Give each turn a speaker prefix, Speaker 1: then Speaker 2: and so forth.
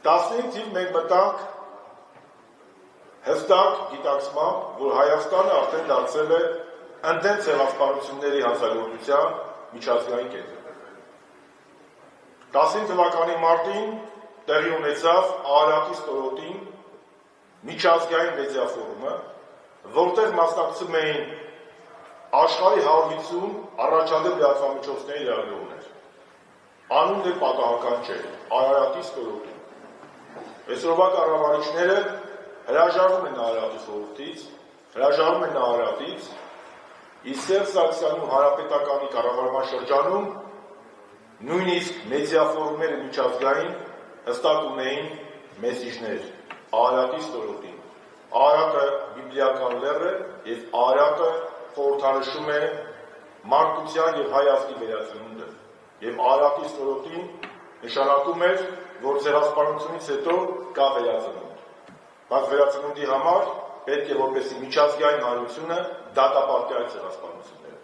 Speaker 1: 15 թիվ մենք մտանք հստակ գիտակցմամբ, որ Հայաստանը արդեն դարձել է ընդդեմ ցեղասպանությունների հանցագործության միջազգային կենտրոն։ 15 թվականի մարտին տեղի ունեցավ Արարատի ստորոտին միջազգային մեդիա ֆորումը, որտեղ մասնակցում էին աշխարհի 150 առաջադեմ լրատվամիջոցների լրագրողներ։ Անունն էլ պատահական չէ, Արարատի ստորոտին։ Այսօրվա կառավարիչները հրաժարվում են Արարատի խորհրդից, հրաժարվում են Արարատից, իսկ Սերժ Սարգսյանի հանրապետականի կառավարման շրջանում նույնիսկ մեդիա ֆորումները միջազգային հստակ ունեին մեսիջներ Արարատի ստորոտին։ Արարատը բիբլիական լեռ է եւ Արարատը խորհրդանշում է մարդկության եւ հայ ազգի վերածնունդը։ Եվ Արարատի ստորոտին նշանակում էր, որ ցեղասպանությունից հետո կա վերածնունդ։ Բայց վերածնունդի համար պետք է որպեսզի միջազգային հանրությունը դատապարտի այդ ցեղասպանությունները։